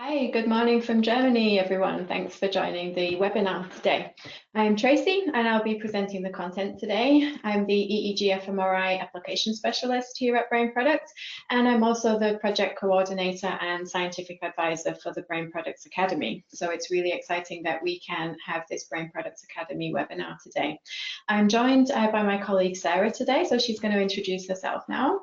Hi, good morning from Germany, everyone. Thanks for joining the webinar today. I'm Tracy, and I'll be presenting the content today. I'm the EEG-fMRI application specialist here at Brain Products, and I'm also the project coordinator and scientific advisor for the Brain Products Academy. So it's really exciting that we can have this Brain Products Academy webinar today. I'm joined by my colleague Sarah today, so she's going to introduce herself now.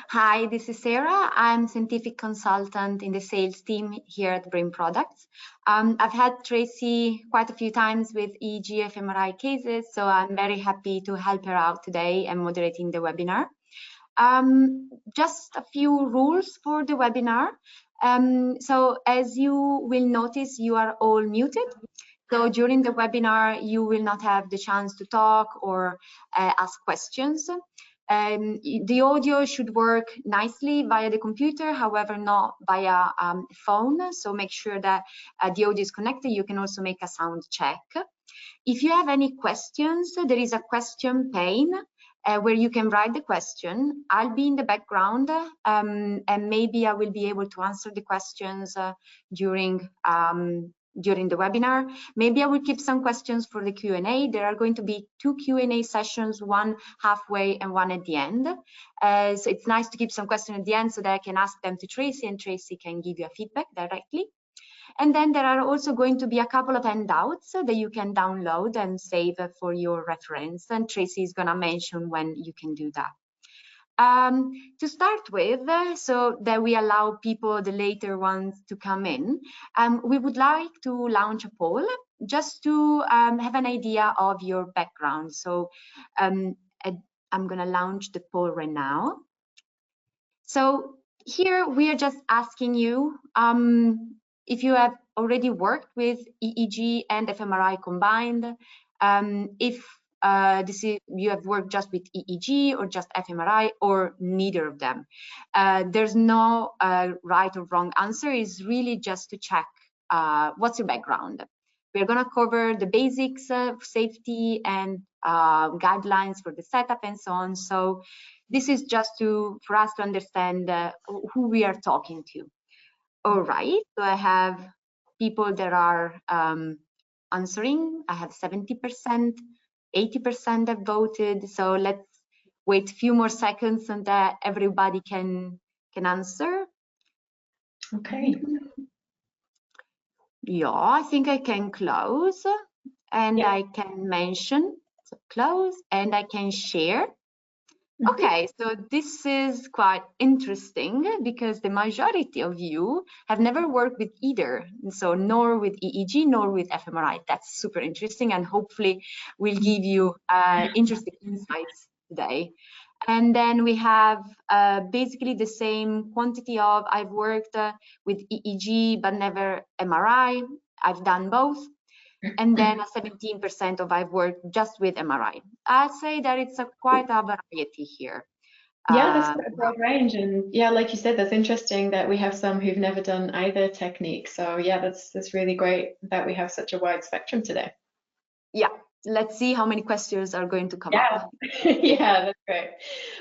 Hi, this is Sarah. I'm scientific consultant in the sales team here at Brain Products. I've had Tracy quite a few times with EEG-fMRI cases, so I'm very happy to help her out today and moderating the webinar. Just a few rules for the webinar. So as you will notice, you are all muted. So during the webinar, you will not have the chance to talk or ask questions. The audio should work nicely via the computer, however, not via phone. So make sure that the audio is connected. You can also make a sound check. If you have any questions, there is a question pane where you can write the question. I'll be in the background and maybe I will be able to answer the questions during the webinar. Maybe I will keep some questions for the Q&A. There are going to be two Q&A sessions, one halfway and one at the end. So it's nice to keep some questions at the end so that I can ask them to Tracy and Tracy can give you a feedback directly. And then there are also going to be a couple of handouts that you can download and save for your reference. And Tracy is going to mention when you can do that. To start with, so that we allow people, the later ones, to come in, we would like to launch a poll just to have an idea of your background. So I'm going to launch the poll right now. So here we are just asking you if you have already worked with EEG and fMRI combined, if you have worked just with EEG or just fMRI or neither of them. There's no right or wrong answer. It's really just to check what's your background. We're going to cover the basics of safety and guidelines for the setup and so on. So this is just for us to understand who we are talking to. All right, so I have people that are answering. I have 70%. 80% have voted, so let's wait a few more seconds and that everybody can answer. Okay. Yeah, I think I can close and yeah. I can mention, so close, and I can share. Okay, so this is quite interesting because the majority of you have never worked with either, so nor with EEG nor with fMRI. That's super interesting and hopefully will give you interesting insights today. And then we have basically the same quantity of I've worked with EEG but never MRI. I've done both. And then 17% of I've worked just with MRI. I'd say that it's quite a variety here. Yeah, that's quite a broad range. And yeah, like you said, that's interesting that we have some who've never done either technique. So yeah, that's really great that we have such a wide spectrum today. Yeah, let's see how many questions are going to come up. Yeah, that's great.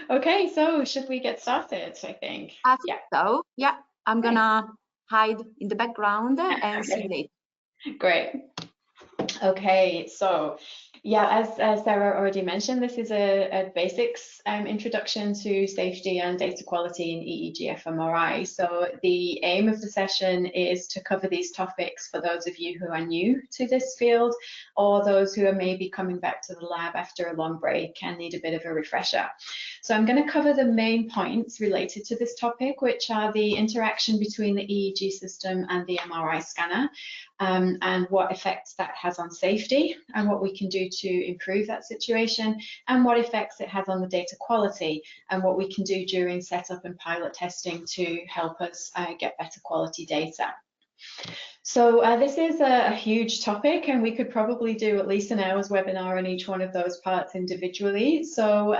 Okay, so should we get started, I think? Yeah. So yeah, I'm gonna hide in the background and see you later. Great. Okay, so yeah, as Sarah already mentioned, this is a basics introduction to safety and data quality in EEG-fMRI. So the aim of the session is to cover these topics for those of you who are new to this field or those who are maybe coming back to the lab after a long break and need a bit of a refresher. So I'm going to cover the main points related to this topic, which are the interaction between the EEG system and the MRI scanner, and what effects that has on safety and what we can do to improve that situation, and what effects it has on the data quality and what we can do during setup and pilot testing to help us get better quality data. So this is a huge topic, and we could probably do at least an hour's webinar on each one of those parts individually. So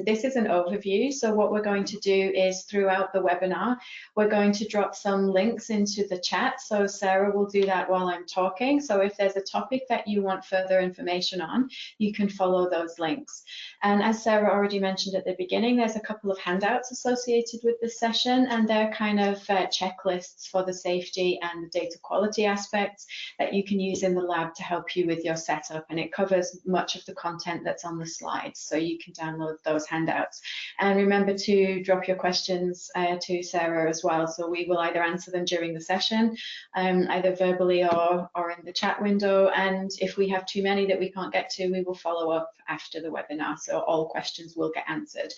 this is an overview. So what we're going to do is throughout the webinar, we're going to drop some links into the chat. So Sarah will do that while I'm talking. So if there's a topic that you want further information on, you can follow those links. And as Sarah already mentioned at the beginning, there's a couple of handouts associated with this session, and they're kind of checklists for the safety and the data quality aspects that you can use in the lab to help you with your setup, and it covers much of the content that's on the slides, so you can download those handouts. And remember to drop your questions to Sarah as well, so we will either answer them during the session, either verbally or in the chat window, and if we have too many that we can't get to, we will follow up after the webinar, so all questions will get answered.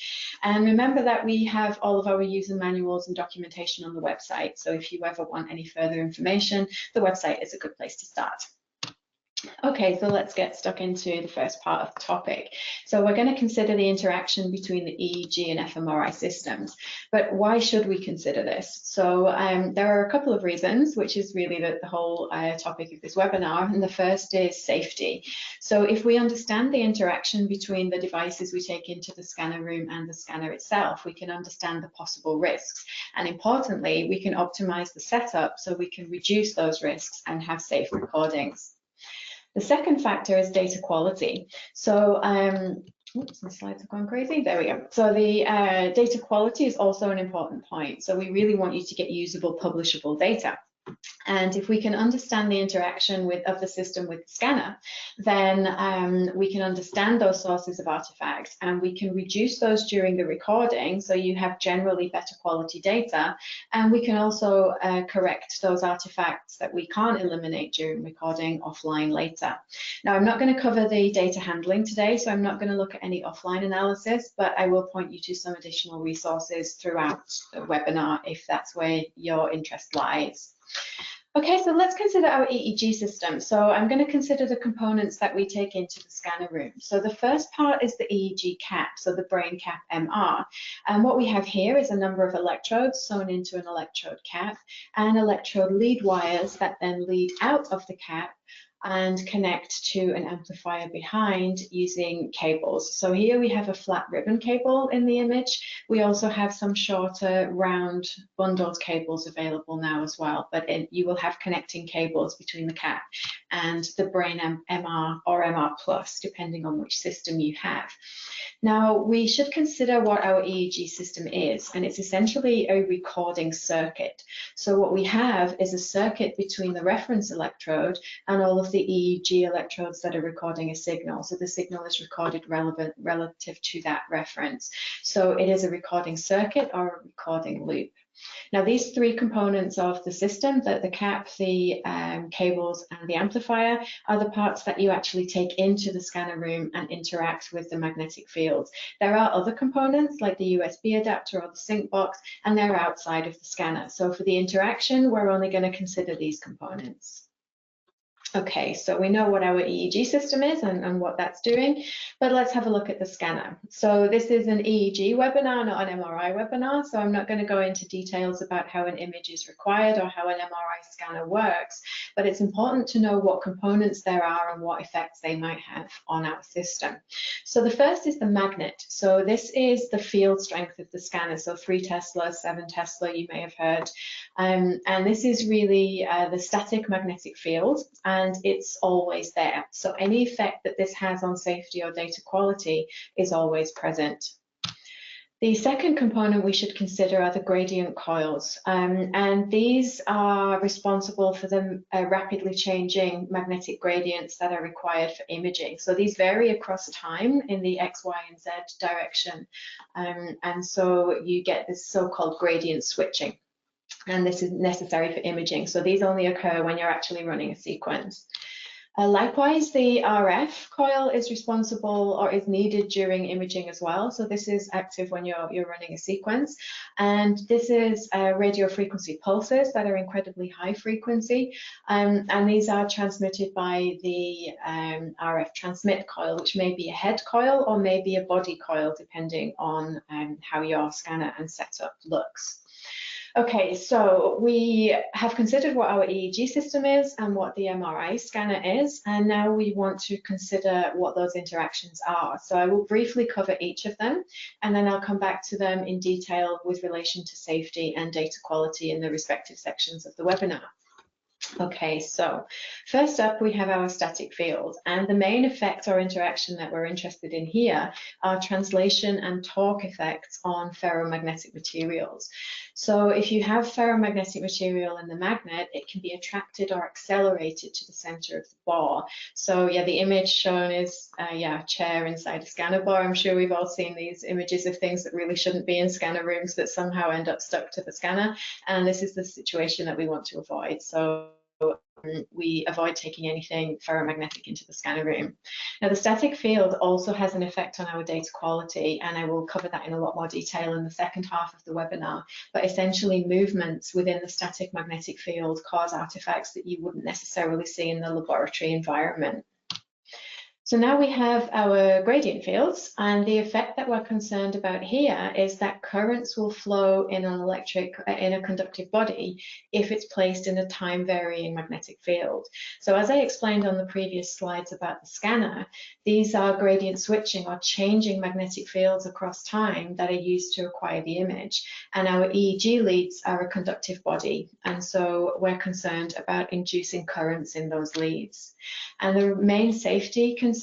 And remember that we have all of our user manuals and documentation on the website, so if you ever want any further information, the website is a good place to start. Okay, so let's get stuck into the first part of the topic. So we're going to consider the interaction between the EEG and fMRI systems. But why should we consider this? So there are a couple of reasons, which is really the whole topic of this webinar. And the first is safety. So if we understand the interaction between the devices we take into the scanner room and the scanner itself, we can understand the possible risks. And importantly, we can optimize the setup so we can reduce those risks and have safe recordings. The second factor is data quality. So, oops, my slides have gone crazy. There we go. So the data quality is also an important point. So we really want you to get usable, publishable data. And if we can understand the interaction of the system with the scanner, then we can understand those sources of artifacts, and we can reduce those during the recording, so you have generally better quality data, and we can also correct those artifacts that we can't eliminate during recording offline later. Now, I'm not going to cover the data handling today, so I'm not going to look at any offline analysis, but I will point you to some additional resources throughout the webinar if that's where your interest lies. Okay, so let's consider our EEG system. So I'm going to consider the components that we take into the scanner room. So the first part is the EEG cap, so the brain cap MR. And what we have here is a number of electrodes sewn into an electrode cap and electrode lead wires that then lead out of the cap and connect to an amplifier behind using cables. So here we have a flat ribbon cable in the image. We also have some shorter round bundled cables available now as well, but you will have connecting cables between the cap and the brain MR or MR Plus, depending on which system you have. Now, we should consider what our EEG system is, and it's essentially a recording circuit. So what we have is a circuit between the reference electrode and all of the EEG electrodes that are recording a signal. So the signal is recorded relative to that reference. So it is a recording circuit or a recording loop. Now, these three components of the system, the cap, the cables, and the amplifier, are the parts that you actually take into the scanner room and interact with the magnetic field. There are other components like the USB adapter or the sync box, and they're outside of the scanner. So for the interaction, we're only going to consider these components. Okay, so we know what our EEG system is and what that's doing, but let's have a look at the scanner. So this is an EEG webinar, not an MRI webinar, so I'm not going to go into details about how an image is required or how an MRI scanner works, but it's important to know what components there are and what effects they might have on our system. So the first is the magnet. So this is the field strength of the scanner, so 3 Tesla, 7 Tesla, you may have heard. And this is really the static magnetic field, and it's always there. So any effect that this has on safety or data quality is always present. The second component we should consider are the gradient coils, and these are responsible for the rapidly changing magnetic gradients that are required for imaging. So these vary across time in the X, Y, and Z direction, and so you get this so-called gradient switching. And this is necessary for imaging. So these only occur when you're actually running a sequence. Likewise, the RF coil is responsible or is needed during imaging as well. So this is active when you're running a sequence. And this is radio frequency pulses that are incredibly high frequency. And these are transmitted by the RF transmit coil, which may be a head coil or maybe a body coil, depending on how your scanner and setup looks. Okay, so we have considered what our EEG system is and what the MRI scanner is, and now we want to consider what those interactions are. So I will briefly cover each of them, and then I'll come back to them in detail with relation to safety and data quality in the respective sections of the webinar. Okay, so first up we have our static field, and the main effect or interaction that we're interested in here are translation and torque effects on ferromagnetic materials. So if you have ferromagnetic material in the magnet, it can be attracted or accelerated to the center of the bore. So yeah, the image shown is a chair inside a scanner bore. I'm sure we've all seen these images of things that really shouldn't be in scanner rooms that somehow end up stuck to the scanner, and this is the situation that we want to avoid. So we avoid taking anything ferromagnetic into the scanner room. Now, the static field also has an effect on our data quality, and I will cover that in a lot more detail in the second half of the webinar. But essentially, movements within the static magnetic field cause artifacts that you wouldn't necessarily see in the laboratory environment. So now we have our gradient fields, and the effect that we're concerned about here is that currents will flow in a conductive body if it's placed in a time-varying magnetic field. So as I explained on the previous slides about the scanner, these are gradient switching or changing magnetic fields across time that are used to acquire the image. And our EEG leads are a conductive body, and so we're concerned about inducing currents in those leads. And the main safety concern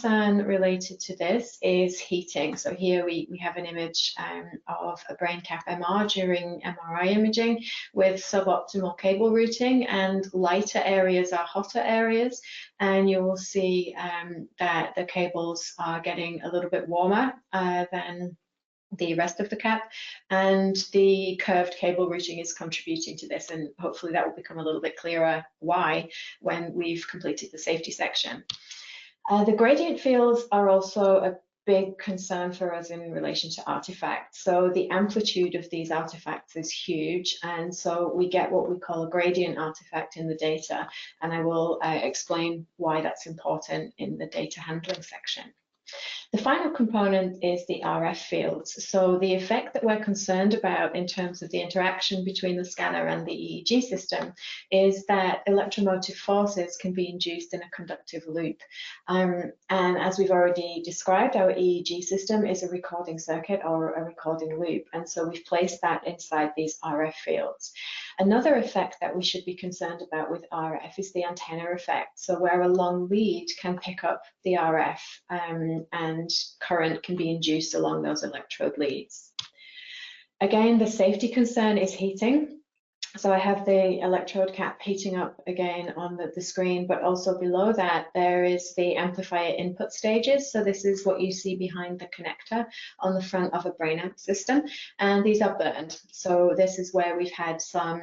related to this is heating. So here we have an image of a brain cap MR during MRI imaging with suboptimal cable routing, and lighter areas are hotter areas, and you will see that the cables are getting a little bit warmer than the rest of the cap, and the curved cable routing is contributing to this, and hopefully that will become a little bit clearer why when we've completed the safety section. The gradient fields are also a big concern for us in relation to artifacts. So the amplitude of these artifacts is huge, and so we get what we call a gradient artifact in the data, and I will explain why that's important in the data handling section. The final component is the RF fields. So the effect that we're concerned about in terms of the interaction between the scanner and the EEG system is that electromotive forces can be induced in a conductive loop. And as we've already described, our EEG system is a recording circuit or a recording loop. And so we've placed that inside these RF fields. Another effect that we should be concerned about with RF is the antenna effect. So where a long lead can pick up the RF and current can be induced along those electrode leads. Again, the safety concern is heating. So I have the electrode cap heating up again on the screen, but also below that there is the amplifier input stages. So this is what you see behind the connector on the front of a brain amp system, and these are burned. So this is where we've had some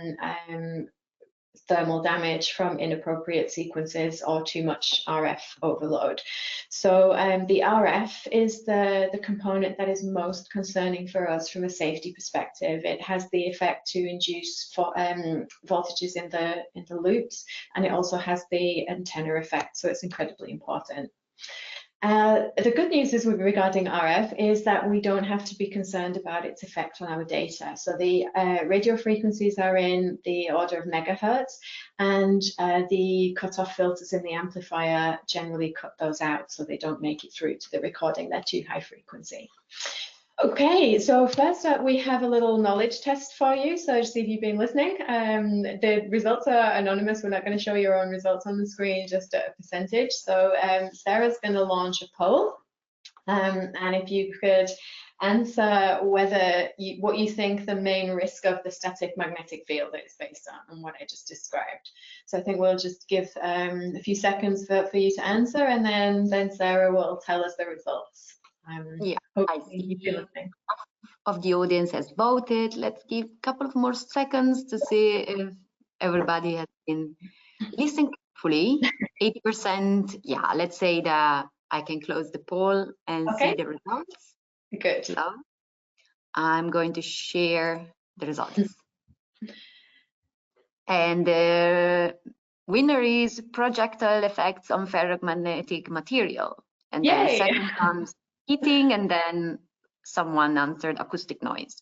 thermal damage from inappropriate sequences or too much RF overload. So the RF is the component that is most concerning for us from a safety perspective. It has the effect to induce voltages in the loops, and it also has the antenna effect, so it's incredibly important. The good news is regarding RF is that we don't have to be concerned about its effect on our data. So the radio frequencies are in the order of megahertz, and the cutoff filters in the amplifier generally cut those out, so they don't make it through to the recording. They're too high frequency. Okay, so first up we have a little knowledge test for you, so see if you've been listening. The results are anonymous. We're not going to show your own results on the screen, just a percentage. So Sarah's going to launch a poll, and if you could answer what you think the main risk of the static magnetic field is based on what I just described. So I think we'll just give a few seconds for you to answer, and then Sarah will tell us the results. Yeah, I see of the audience has voted. Let's give a couple of more seconds to see if everybody has been listening carefully. 80%, yeah, let's say that I can close the poll and see the results. Good. So I'm going to share the results. And the winner is projectile effects on ferromagnetic material. And then second comes heating, and then someone answered acoustic noise.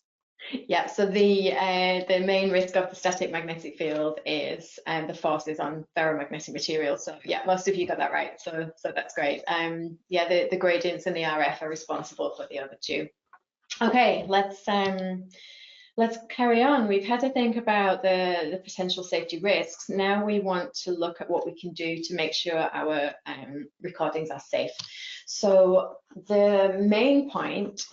Yeah, so the main risk of the static magnetic field is the forces on ferromagnetic materials. So yeah, most of you got that right. So that's great. Yeah, the gradients and the RF are responsible for the other two. Okay, let's carry on. We've had to think about the potential safety risks. Now we want to look at what we can do to make sure our recordings are safe. So the main point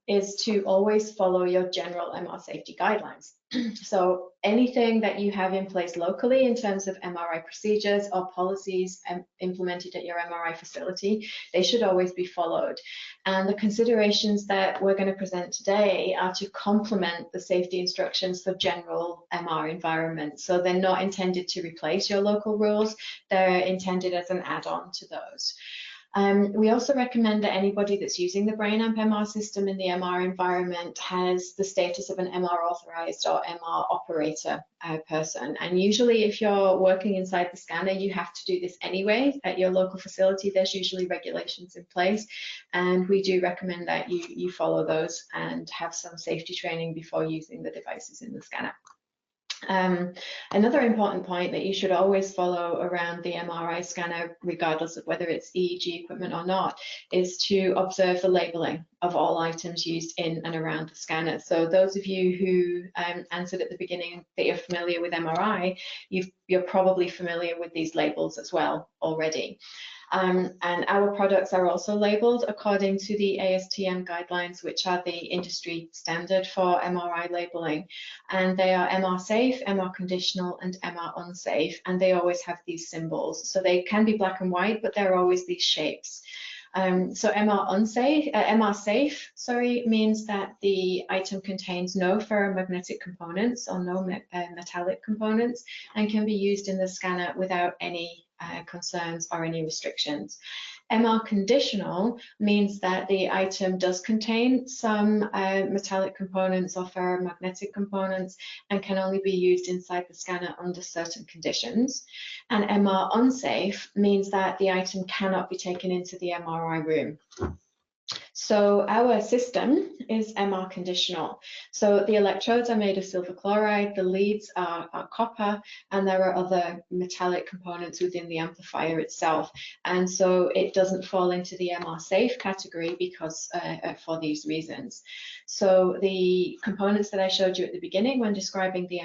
is to always follow your general MR safety guidelines. So anything that you have in place locally in terms of MRI procedures or policies implemented at your MRI facility, they should always be followed. And the considerations that we're going to present today are to complement the safety instructions for general MR environments. So they're not intended to replace your local rules, they're intended as an add-on to those. We also recommend that anybody that's using the BrainAmp MR system in the MR environment has the status of an MR authorized or MR operator person. And usually if you're working inside the scanner, you have to do this anyway. At your local facility, there's usually regulations in place. And we do recommend that you follow those and have some safety training before using the devices in the scanner. Another important point that you should always follow around the MRI scanner, regardless of whether it's EEG equipment or not, is to observe the labeling of all items used in and around the scanner. So those of you who answered at the beginning that you're familiar with MRI, you're probably familiar with these labels as well already. And our products are also labeled according to the ASTM guidelines, which are the industry standard for MRI labeling. And they are MR safe, MR conditional, and MR unsafe. And they always have these symbols. So they can be black and white, but they're always these shapes. So MR safe, means that the item contains no ferromagnetic components or no metallic components and can be used in the scanner without any concerns or any restrictions. MR conditional means that the item does contain some metallic components or ferromagnetic components and can only be used inside the scanner under certain conditions. And MR unsafe means that the item cannot be taken into the MRI room. So our system is MR conditional. So the electrodes are made of silver chloride, the leads are copper, and there are other metallic components within the amplifier itself. And so it doesn't fall into the MR safe category because for these reasons. So the components that I showed you at the beginning when describing the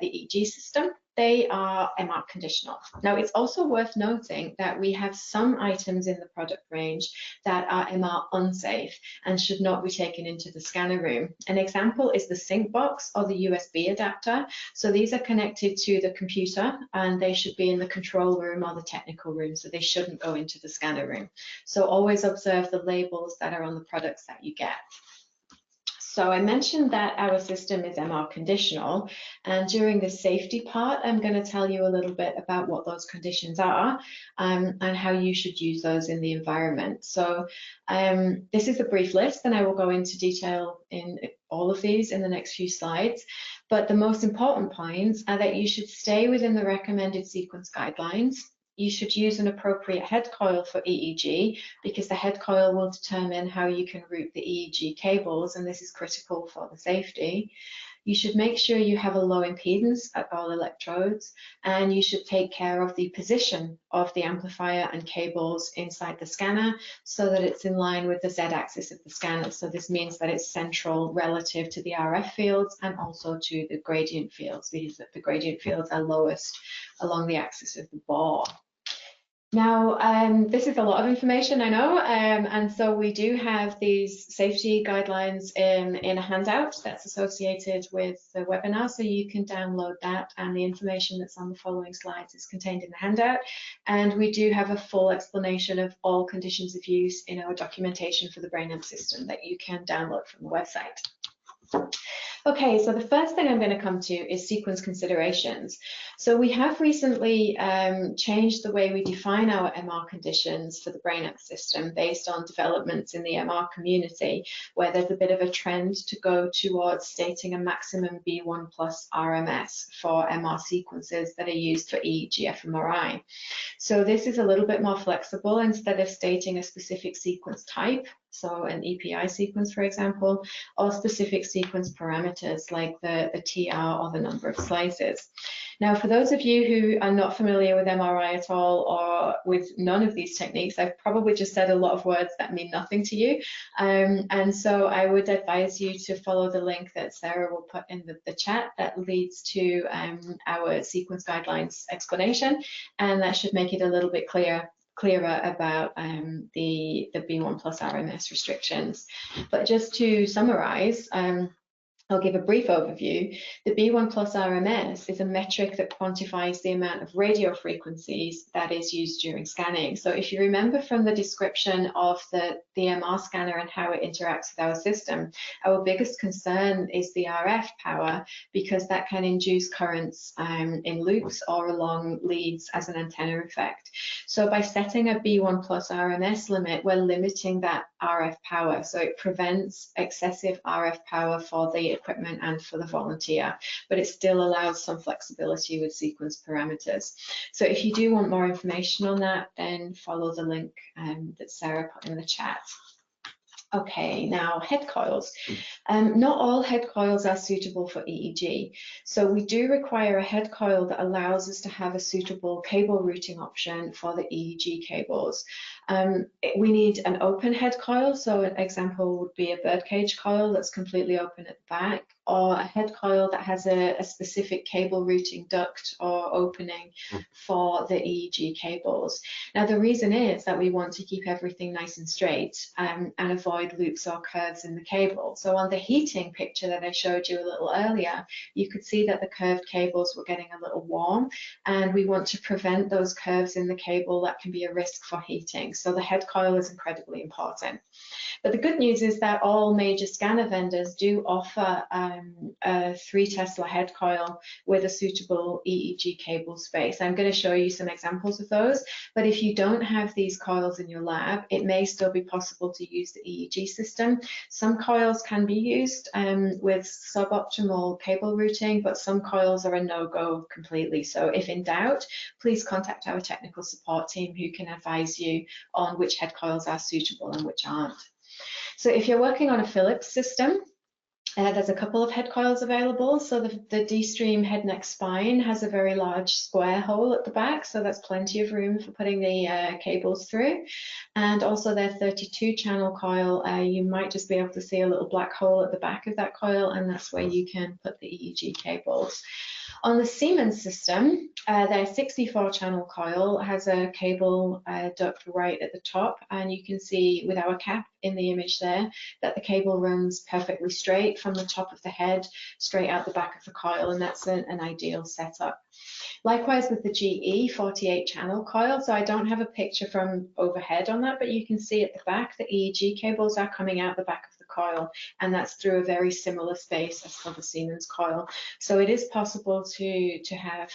the EEG system, they are MR conditional. Now, it's also worth noting that we have some items in the product range that are MR unsafe and should not be taken into the scanner room. An example is the sync box or the USB adapter. So these are connected to the computer and they should be in the control room or the technical room, so they shouldn't go into the scanner room. So always observe the labels that are on the products that you get. So I mentioned that our system is MR conditional, and during the safety part, I'm going to tell you a little bit about what those conditions are and how you should use those in the environment. So this is a brief list, and I will go into detail in all of these in the next few slides. But the most important points are that you should stay within the recommended sequence guidelines. You should use an appropriate head coil for EEG because the head coil will determine how you can route the EEG cables, and this is critical for the safety. You should make sure you have a low impedance at all electrodes, and you should take care of the position of the amplifier and cables inside the scanner so that it's in line with the Z-axis of the scanner. So this means that it's central relative to the RF fields and also to the gradient fields, because the gradient fields are lowest along the axis of the bore. Now, this is a lot of information, I know, and so we do have these safety guidelines in a handout that's associated with the webinar, so you can download that, and the information that's on the following slides is contained in the handout. And we do have a full explanation of all conditions of use in our documentation for the BrainAmp system that you can download from the website. Okay, so the first thing I'm going to come to is sequence considerations. So we have recently changed the way we define our MR conditions for the BrainAmp system based on developments in the MR community, where there's a bit of a trend to go towards stating a maximum B1 plus RMS for MR sequences that are used for EEG-fMRI. So this is a little bit more flexible. Instead of stating a specific sequence type, so an EPI sequence, for example, or specific sequence parameters like the TR or the number of slices. Now, for those of you who are not familiar with MRI at all, or with none of these techniques, I've probably just said a lot of words that mean nothing to you. And so I would advise you to follow the link that Sarah will put in the chat that leads to our sequence guidelines explanation, and that should make it a little bit clearer about the B1 plus RMS restrictions. But just to summarize, I'll give a brief overview. The B1 plus RMS is a metric that quantifies the amount of radio frequencies that is used during scanning. So if you remember from the description of the MR scanner and how it interacts with our system, our biggest concern is the RF power, because that can induce currents in loops or along leads as an antenna effect. So by setting a B1 plus RMS limit, we're limiting that RF power. So it prevents excessive RF power for the equipment and for the volunteer, but it still allows some flexibility with sequence parameters. So if you do want more information on that, then follow the link that Sarah put in the chat. Okay, now head coils. Not all head coils are suitable for EEG. So we do require a head coil that allows us to have a suitable cable routing option for the EEG cables. We need an open head coil. So an example would be a birdcage coil that's completely open at the back, or a head coil that has a specific cable routing duct or opening for the EEG cables. Now, the reason is that we want to keep everything nice and straight and avoid loops or curves in the cable. So on the heating picture that I showed you a little earlier, you could see that the curved cables were getting a little warm, and we want to prevent those curves in the cable that can be a risk for heating. So the head coil is incredibly important. But the good news is that all major scanner vendors do offer a 3 Tesla head coil with a suitable EEG cable space. I'm going to show you some examples of those, but if you don't have these coils in your lab, it may still be possible to use the EEG system. Some coils can be used with suboptimal cable routing, but some coils are a no-go completely. So if in doubt, please contact our technical support team, who can advise you on which head coils are suitable and which aren't. So if you're working on a Philips system, there's a couple of head coils available. So the D-Stream head neck spine has a very large square hole at the back, so that's plenty of room for putting the cables through. And also their 32 channel coil, you might just be able to see a little black hole at the back of that coil, and that's where you can put the EEG cables. On the Siemens system, their 64 channel coil has a cable duct right at the top, and you can see with our cap in the image there that the cable runs perfectly straight from the top of the head straight out the back of the coil, and that's an ideal setup. Likewise with the GE 48 channel coil, so I don't have a picture from overhead on that, but you can see at the back the EEG cables are coming out the back of the coil, and that's through a very similar space as for the Siemens coil. So it is possible to have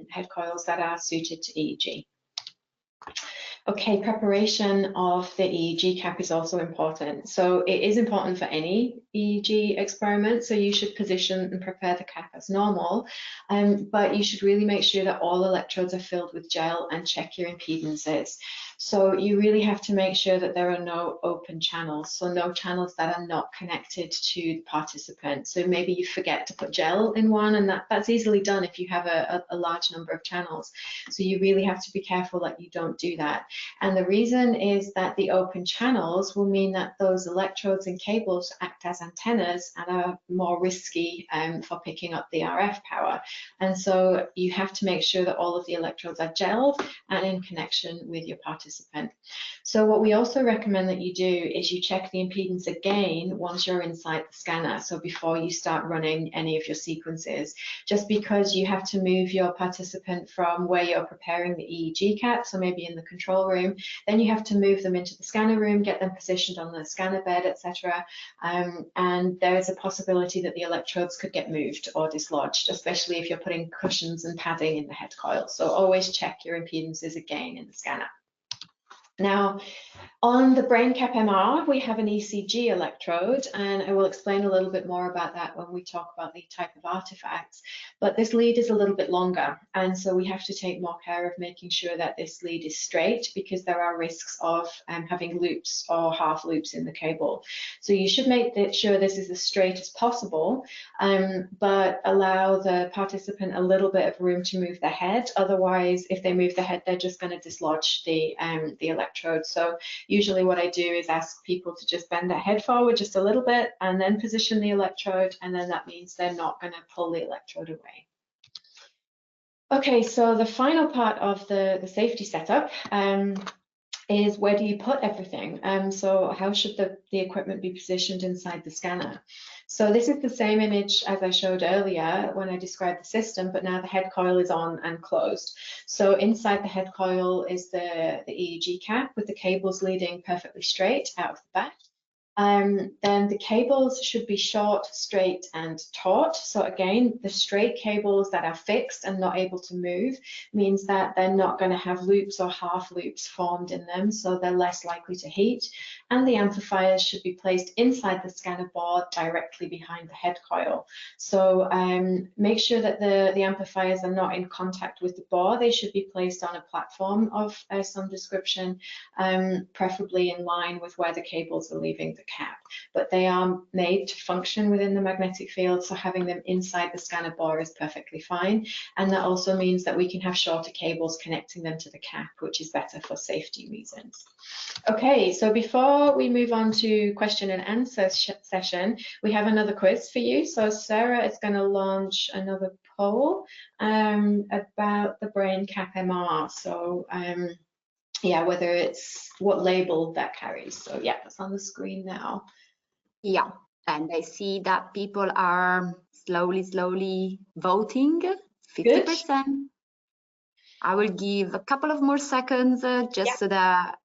head coils that are suited to EEG. Okay, preparation of the EEG cap is also important. So it is important for any EEG experiment, so you should position and prepare the cap as normal, but you should really make sure that all electrodes are filled with gel and check your impedances. So you really have to make sure that there are no open channels, so no channels that are not connected to the participant. So maybe you forget to put gel in one, and that's easily done if you have a large number of channels. So you really have to be careful that you don't do that. And the reason is that the open channels will mean that those electrodes and cables act as antennas and are more risky for picking up the RF power. And so you have to make sure that all of the electrodes are gelled and in connection with your participant. So what we also recommend that you do is you check the impedance again once you're inside the scanner, so before you start running any of your sequences, just because you have to move your participant from where you're preparing the EEG cap, so maybe in the control room, then you have to move them into the scanner room, get them positioned on the scanner bed, etc. And there is a possibility that the electrodes could get moved or dislodged, especially if you're putting cushions and padding in the head coil. So always check your impedances again in the scanner. Now, on the brain cap MR, we have an ECG electrode, and I will explain a little bit more about that when we talk about the type of artifacts. But this lead is a little bit longer, and so we have to take more care of making sure that this lead is straight, because there are risks of having loops or half loops in the cable. So you should make sure this is as straight as possible, but allow the participant a little bit of room to move their head. Otherwise, if they move their head, they're just going to dislodge the electrode. So usually what I do is ask people to just bend their head forward just a little bit and then position the electrode, and then that means they're not going to pull the electrode away. Okay, so the final part of the safety setup is, where do you put everything? So how should the equipment be positioned inside the scanner? So this is the same image as I showed earlier when I described the system, but now the head coil is on and closed. So inside the head coil is the EEG cap with the cables leading perfectly straight out of the back. Then the cables should be short, straight, and taut. So again, the straight cables that are fixed and not able to move means that they're not going to have loops or half loops formed in them, so they're less likely to heat. And the amplifiers should be placed inside the scanner board directly behind the head coil. So make sure that the amplifiers are not in contact with the board. They should be placed on a platform of some description, preferably in line with where the cables are leaving the cap, but they are made to function within the magnetic field, so having them inside the scanner bore is perfectly fine. And that also means that we can have shorter cables connecting them to the cap, which is better for safety reasons. Okay, so before we move on to question and answer session, we have another quiz for you. So Sarah is going to launch another poll about the brain cap MR. So yeah, whether it's what label that carries. So yeah, that's on the screen now. Yeah, and I see that people are slowly voting, 50%. Good. I will give a couple of more seconds just so that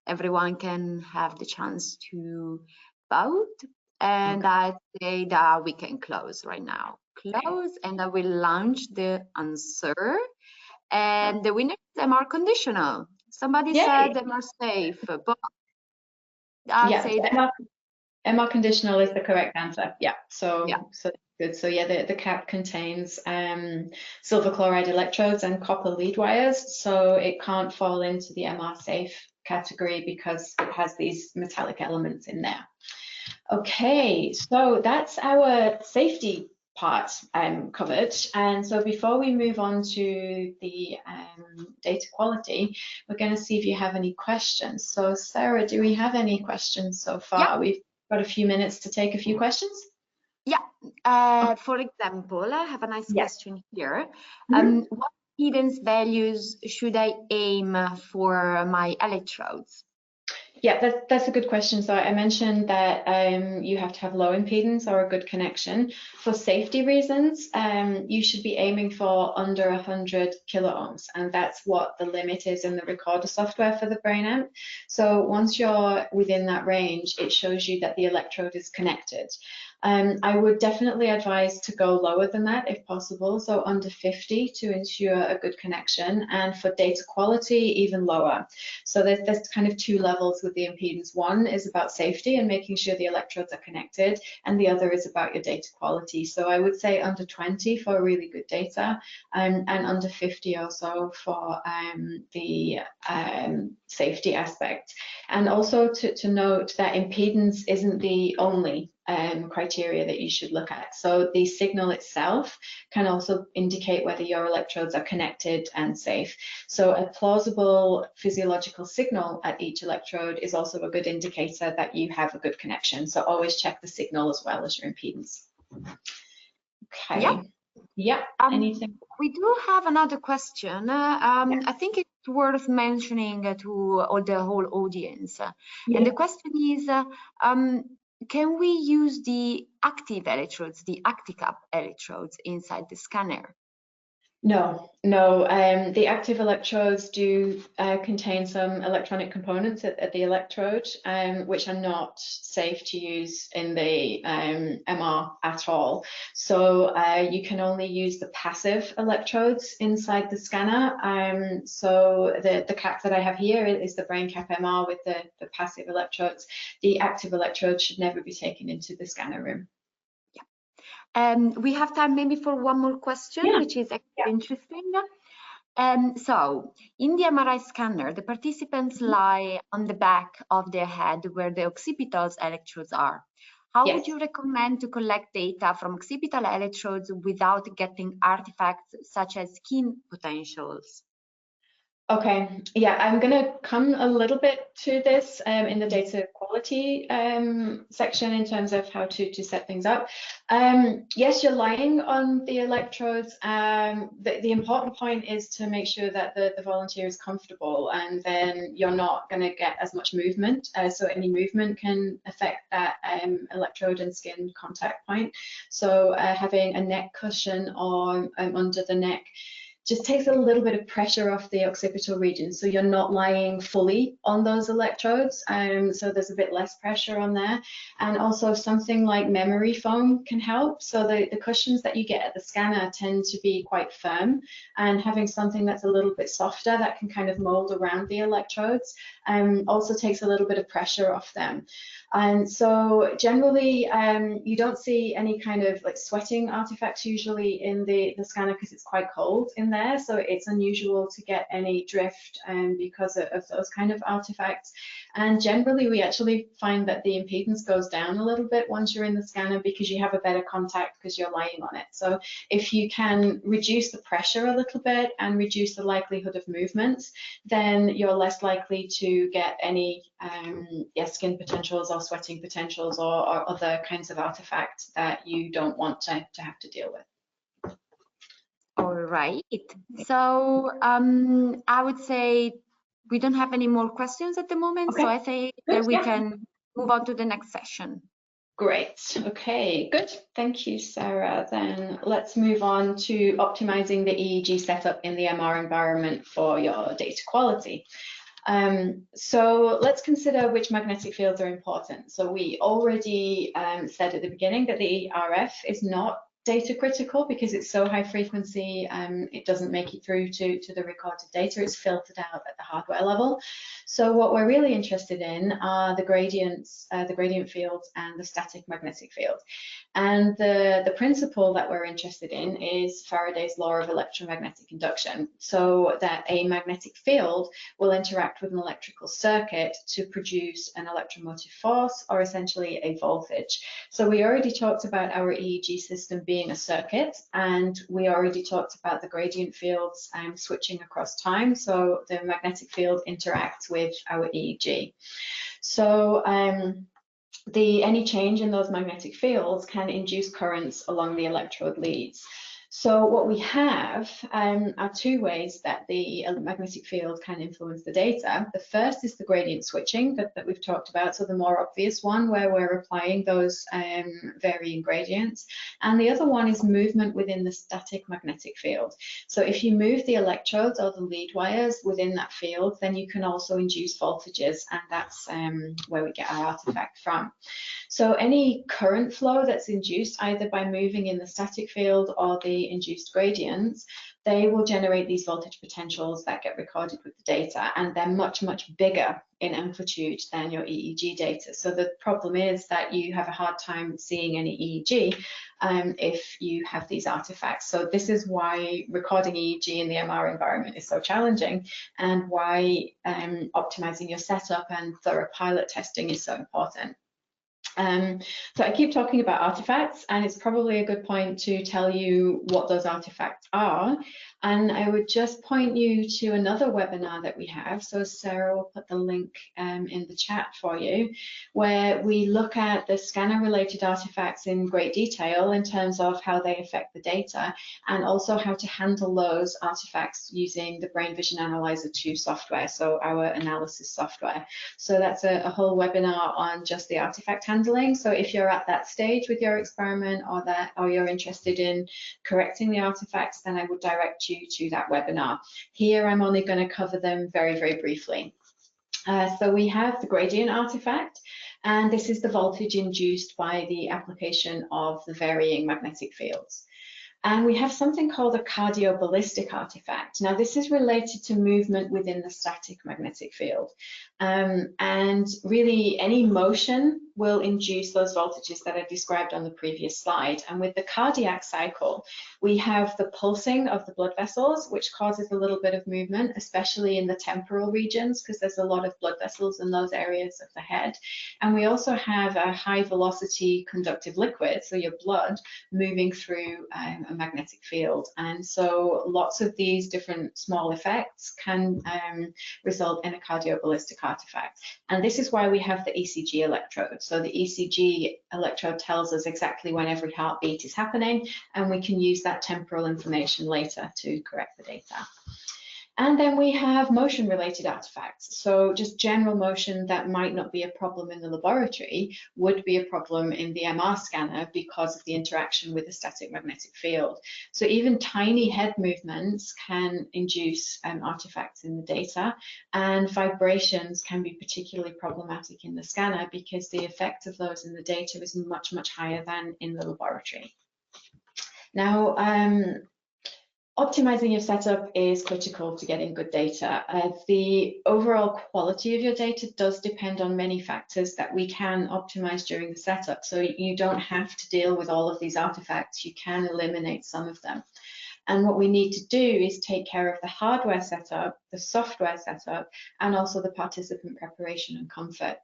everyone can have the chance to vote. And I say that we can close right now. Close, and I will launch the answer. And the winner is MR conditional. Somebody said MR safe, but I'll say that MR conditional is the correct answer. Yeah, so good. So yeah, the cap contains silver chloride electrodes and copper lead wires, so it can't fall into the MR safe category because it has these metallic elements in there. Okay, so that's our safety part covered. And so before we move on to the data quality, we're going to see if you have any questions. So Sarah, do we have any questions so far? Yeah. We've got a few minutes to take a few questions. Yeah. For example, I have a nice question here. What impedance values should I aim for my electrodes? Yeah, that's a good question. So I mentioned that you have to have low impedance or a good connection. For safety reasons, you should be aiming for under 100 kilo ohms, and that's what the limit is in the recorder software for the brain amp. So once you're within that range, it shows you that the electrode is connected. I would definitely advise to go lower than that if possible, so under 50 to ensure a good connection, and for data quality, even lower. So there's kind of two levels with the impedance. One is about safety and making sure the electrodes are connected, and the other is about your data quality. So I would say under 20 for really good data, and under 50 or so for the safety aspect. And also to note that impedance isn't the only criteria that you should look at. So the signal itself can also indicate whether your electrodes are connected and safe. So a plausible physiological signal at each electrode is also a good indicator that you have a good connection. So always check the signal as well as your impedance. Okay. Yeah. Anything? We do have another question. I think it's worth mentioning to the whole audience. And the question is, can we use the active electrodes, the ActiCap electrodes inside the scanner? No, no. The active electrodes do contain some electronic components at the electrode, which are not safe to use in the MR at all. So you can only use the passive electrodes inside the scanner. So the cap that I have here is the brain cap MR with the passive electrodes. The active electrodes should never be taken into the scanner room. We have time maybe for one more question, Yeah. which is actually interesting. So in the MRI scanner, the participants lie on the back of their head where the occipital electrodes are. How Yes. would you recommend to collect data from occipital electrodes without getting artifacts such as skin potentials? Okay, yeah, I'm going to come a little bit to this in the data quality section in terms of how to set things up. Yes, you're lying on the electrodes. The important point is to make sure that the volunteer is comfortable, and then you're not going to get as much movement. So any movement can affect that electrode and skin contact point. So having a neck cushion or under the neck just takes a little bit of pressure off the occipital region, so you're not lying fully on those electrodes, so there's a bit less pressure on there. And also something like memory foam can help. So the cushions that you get at the scanner tend to be quite firm, and having something that's a little bit softer that can kind of mold around the electrodes also takes a little bit of pressure off them. And so generally you don't see any kind of like sweating artifacts usually in the scanner because it's quite cold in there, so it's unusual to get any drift because of those kind of artifacts. And generally we actually find that the impedance goes down a little bit once you're in the scanner because you have a better contact because you're lying on it. So if you can reduce the pressure a little bit and reduce the likelihood of movements, then you're less likely to get any skin potentials or sweating potentials or other kinds of artifacts that you don't want to have to deal with. All right. So I would say we don't have any more questions at the moment. Okay. So I think that we can move on to the next session. Great. Okay, good. Thank you, Sarah. Then let's move on to optimizing the EEG setup in the MR environment for your data quality. So let's consider which magnetic fields are important. So we already said at the beginning that the RF is not data critical because it's so high frequency, it doesn't make it through to the recorded data. It's filtered out at the hardware level. So what we're really interested in are the gradients, the gradient fields and the static magnetic field. And the principle that we're interested in is Faraday's law of electromagnetic induction. So that a magnetic field will interact with an electrical circuit to produce an electromotive force, or essentially a voltage. So we already talked about our EEG system being a circuit, and we already talked about the gradient fields switching across time. So the magnetic field interacts with our EEG. So any change in those magnetic fields can induce currents along the electrode leads. So what we have are two ways that the magnetic field can influence the data. The first is the gradient switching that we've talked about, so the more obvious one where we're applying those varying gradients. And the other one is movement within the static magnetic field. So if you move the electrodes or the lead wires within that field, then you can also induce voltages, and that's where we get our artifact from. So any current flow that's induced either by moving in the static field or the induced gradients, they will generate these voltage potentials that get recorded with the data, and they're much, much bigger in amplitude than your EEG data. So the problem is that you have a hard time seeing any EEG if you have these artifacts. So this is why recording EEG in the MR environment is so challenging, and why optimizing your setup and thorough pilot testing is so important. So I keep talking about artifacts, and it's probably a good point to tell you what those artifacts are. And I would just point you to another webinar that we have. So Sarah will put the link in the chat for you, where we look at the scanner-related artifacts in great detail in terms of how they affect the data, and also how to handle those artifacts using the Brain Vision Analyzer 2 software, so our analysis software. So that's a whole webinar on just the artifact handling. So if you're at that stage with your experiment, or you're interested in correcting the artifacts, then I would direct you to that webinar. Here I'm only going to cover them very, very briefly. So we have the gradient artifact, and this is the voltage induced by the application of the varying magnetic fields. And we have something called a cardioballistic artifact. Now, this is related to movement within the static magnetic field. And really, any motion will induce those voltages that I described on the previous slide. And with the cardiac cycle, we have the pulsing of the blood vessels, which causes a little bit of movement, especially in the temporal regions, because there's a lot of blood vessels in those areas of the head. And we also have a high velocity conductive liquid, so your blood moving through a magnetic field. And so lots of these different small effects can result in a cardioballistic artifact. And this is why we have the ECG electrode. So the ECG electrode tells us exactly when every heartbeat is happening, and we can use that temporal information later to correct the data. And then we have motion-related artifacts. So just general motion that might not be a problem in the laboratory would be a problem in the MR scanner because of the interaction with the static magnetic field. So even tiny head movements can induce artifacts in the data, and vibrations can be particularly problematic in the scanner because the effect of those in the data is much, much higher than in the laboratory. Now, optimizing your setup is critical to getting good data. The overall quality of your data does depend on many factors that we can optimize during the setup. So you don't have to deal with all of these artifacts. You can eliminate some of them. And what we need to do is take care of the hardware setup, the software setup, and also the participant preparation and comfort.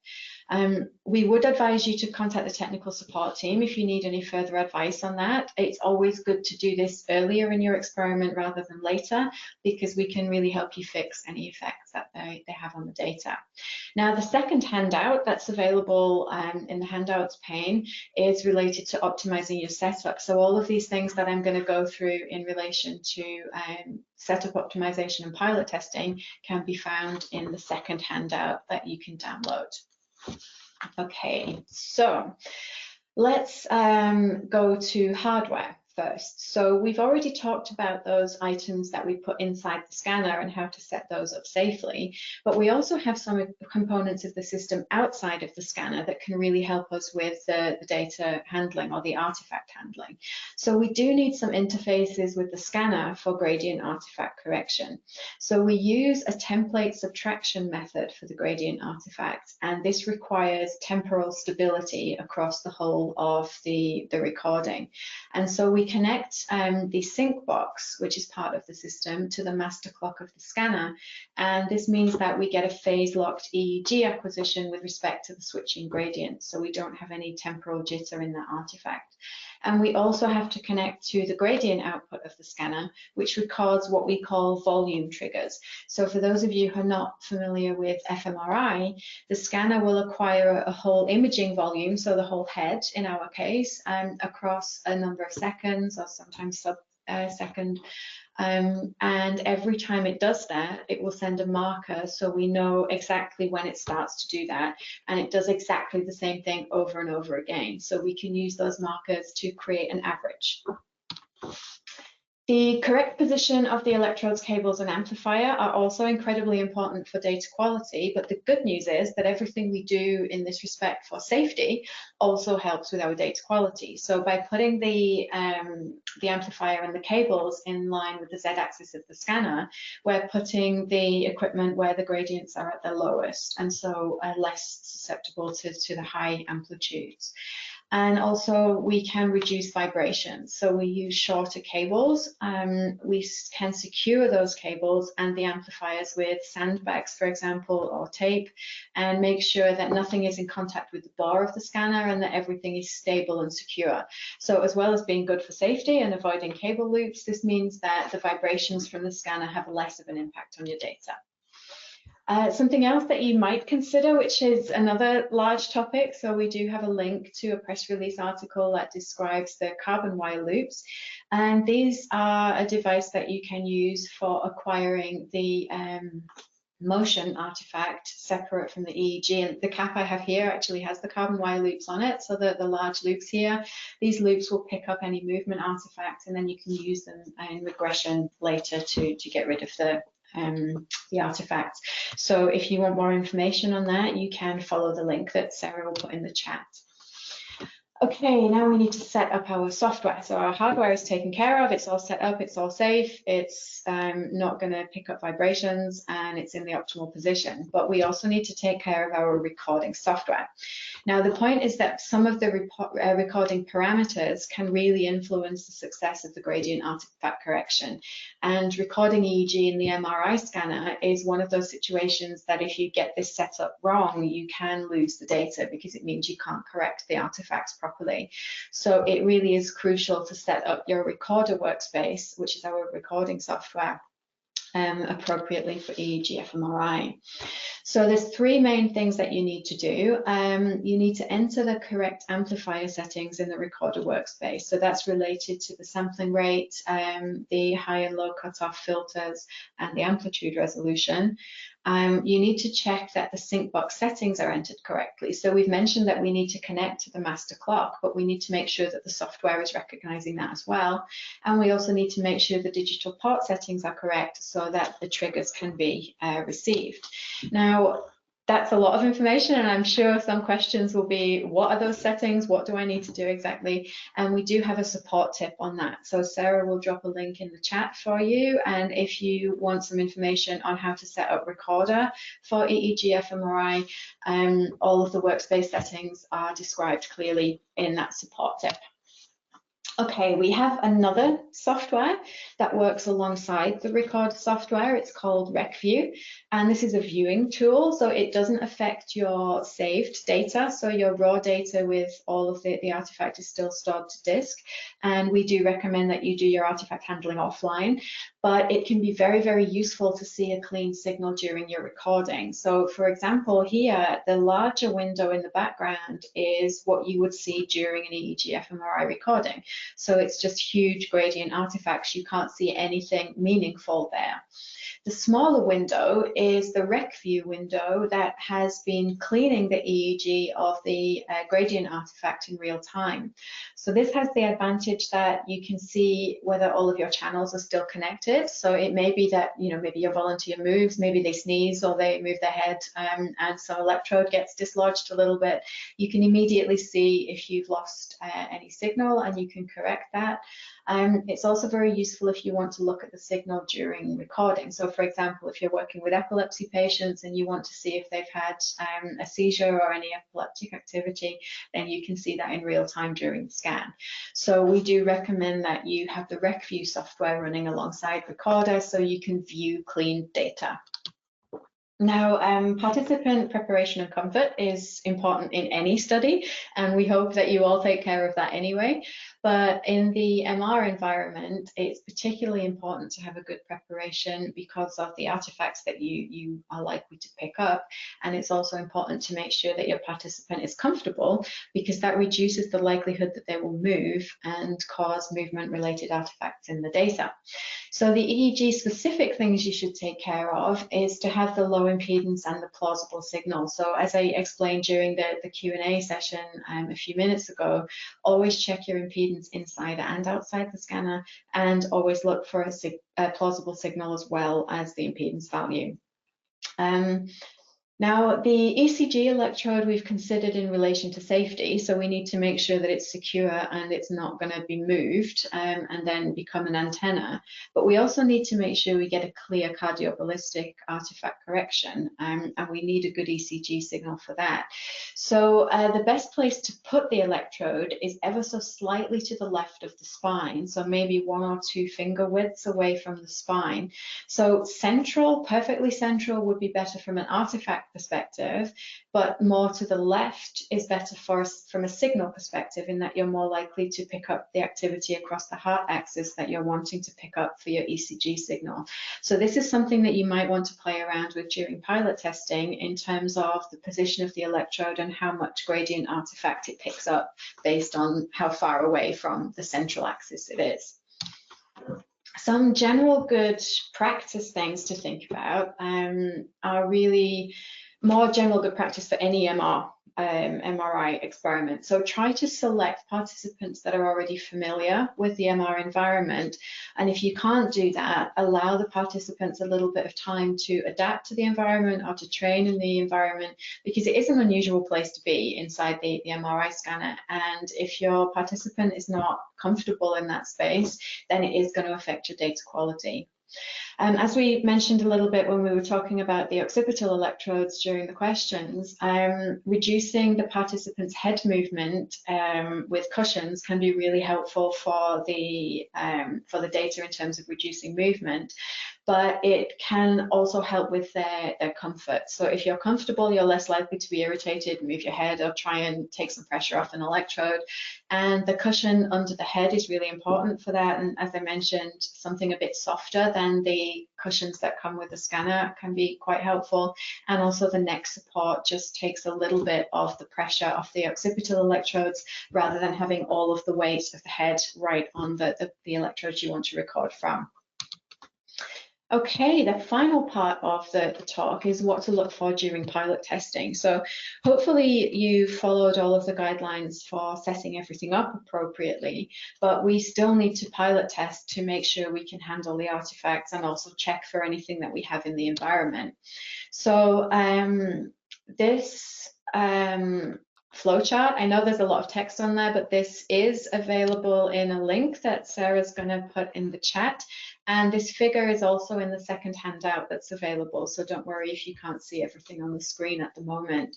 We would advise you to contact the technical support team if you need any further advice on that. It's always good to do this earlier in your experiment rather than later, because we can really help you fix any effects that they have on the data. Now, the second handout that's available in the handouts pane is related to optimizing your setup. So all of these things that I'm going to go through in relation to setup optimization and pilot testing can be found in the second handout that you can download. Okay, so let's go to hardware first. So we've already talked about those items that we put inside the scanner and how to set those up safely, but we also have some components of the system outside of the scanner that can really help us with the data handling or the artifact handling. So we do need some interfaces with the scanner for gradient artifact correction. So we use a template subtraction method for the gradient artifact, and this requires temporal stability across the whole of the recording. And so we connect the sync box, which is part of the system, to the master clock of the scanner. And this means that we get a phase-locked EEG acquisition with respect to the switching gradient, so we don't have any temporal jitter in that artifact. And we also have to connect to the gradient output of the scanner, which records what we call volume triggers. So for those of you who are not familiar with fMRI, the scanner will acquire a whole imaging volume, so the whole head in our case, across a number of seconds or sometimes sub-second. And every time it does that, it will send a marker so we know exactly when it starts to do that. And it does exactly the same thing over and over again. So we can use those markers to create an average. The correct position of the electrodes, cables, and amplifier are also incredibly important for data quality, but the good news is that everything we do in this respect for safety also helps with our data quality. So by putting the amplifier and the cables in line with the z-axis of the scanner, we're putting the equipment where the gradients are at their lowest, and so less susceptible to the high amplitudes. And also we can reduce vibrations. So we use shorter cables. We can secure those cables and the amplifiers with sandbags, for example, or tape, and make sure that nothing is in contact with the bore of the scanner and that everything is stable and secure. So as well as being good for safety and avoiding cable loops, this means that the vibrations from the scanner have less of an impact on your data. Something else that you might consider, which is another large topic, so we do have a link to a press release article that describes the carbon wire loops, and these are a device that you can use for acquiring the motion artifact separate from the EEG. And the cap I have here actually has the carbon wire loops on it, so the large loops here, these loops will pick up any movement artifacts, and then you can use them in regression later to get rid of the artifacts. So if you want more information on that, you can follow the link that Sarah will put in the chat. Okay, now we need to set up our software. So our hardware is taken care of, it's all set up, it's all safe, it's not going to pick up vibrations, and it's in the optimal position. But we also need to take care of our recording software. Now, the point is that some of the recording parameters can really influence the success of the gradient artifact correction. And recording EEG in the MRI scanner is one of those situations that if you get this set up wrong, you can lose the data, because it means you can't correct the artifacts properly. So it really is crucial to set up your recorder workspace, which is our recording software, appropriately for EEG-fMRI. So there's three main things that you need to do. You need to enter the correct amplifier settings in the recorder workspace. So that's related to the sampling rate, the high and low cutoff filters, and the amplitude resolution. You need to check that the sync box settings are entered correctly. So we've mentioned that we need to connect to the master clock, but we need to make sure that the software is recognizing that as well. And we also need to make sure the digital port settings are correct so that the triggers can be received. Now, that's a lot of information, and I'm sure some questions will be, what are those settings? What do I need to do exactly? And we do have a support tip on that. So Sarah will drop a link in the chat for you. And if you want some information on how to set up recorder for EEG-fMRI, all of the workspace settings are described clearly in that support tip. Okay, we have another software that works alongside the recorder software. It's called RecView, and this is a viewing tool, so it doesn't affect your saved data. So your raw data with all of the artifact is still stored to disk, and we do recommend that you do your artifact handling offline. But it can be very, very useful to see a clean signal during your recording. So for example, here, the larger window in the background is what you would see during an EEG-fMRI recording. So it's just huge gradient artifacts. You can't see anything meaningful there. The smaller window is the RecView window that has been cleaning the EEG of the gradient artifact in real time. So this has the advantage that you can see whether all of your channels are still connected. So it may be that, you know, maybe your volunteer moves, maybe they sneeze or they move their head, and some electrode gets dislodged a little bit. You can immediately see if you've lost any signal, and you can correct that. It's also very useful if you want to look at the signal during recording. So for example, if you're working with epilepsy patients and you want to see if they've had a seizure or any epileptic activity, then you can see that in real time during the scan. So we do recommend that you have the RecView software running alongside recorder so you can view clean data. Now, participant preparation and comfort is important in any study, and we hope that you all take care of that anyway. But in the MR environment, it's particularly important to have a good preparation because of the artifacts that you are likely to pick up. And it's also important to make sure that your participant is comfortable, because that reduces the likelihood that they will move and cause movement-related artifacts in the data. So the EEG specific things you should take care of is to have the low impedance and the plausible signal. So as I explained during the Q&A session a few minutes ago, always check your impedance inside and outside the scanner, and always look for a plausible signal as well as the impedance value. Now, the ECG electrode we've considered in relation to safety, so we need to make sure that it's secure and it's not going to be moved and then become an antenna. But we also need to make sure we get a clear cardioballistic artifact correction, and we need a good ECG signal for that. So the best place to put the electrode is ever so slightly to the left of the spine, so maybe 1 or 2 finger widths away from the spine. So central, perfectly central would be better from an artifact perspective, but more to the left is better for us from a signal perspective, in that you're more likely to pick up the activity across the heart axis that you're wanting to pick up for your ECG signal. So this is something that you might want to play around with during pilot testing in terms of the position of the electrode and how much gradient artifact it picks up based on how far away from the central axis it is. some general good practice things to think about are really more general good practice for any MRI experiment. So try to select participants that are already familiar with the MR environment. And if you can't do that, allow the participants a little bit of time to adapt to the environment or to train in the environment, because it is an unusual place to be inside the MRI scanner. And if your participant is not comfortable in that space, then it is going to affect your data quality. As we mentioned a little bit when we were talking about the occipital electrodes during the questions, reducing the participant's head movement with cushions can be really helpful for the data in terms of reducing movement, but it can also help with their comfort. So if you're comfortable, you're less likely to be irritated, move your head or try and take some pressure off an electrode. And the cushion under the head is really important for that. And as I mentioned, something a bit softer than the cushions that come with the scanner can be quite helpful. And also the neck support just takes a little bit of the pressure off the occipital electrodes rather than having all of the weight of the head right on the electrodes you want to record from. Okay, the final part of the talk is what to look for during pilot testing. So hopefully you followed all of the guidelines for setting everything up appropriately, but we still need to pilot test to make sure we can handle the artifacts and also check for anything that we have in the environment. So this flowchart, I know there's a lot of text on there, but this is available in a link that Sarah's going to put in the chat. And this figure is also in the second handout that's available, so don't worry if you can't see everything on the screen at the moment.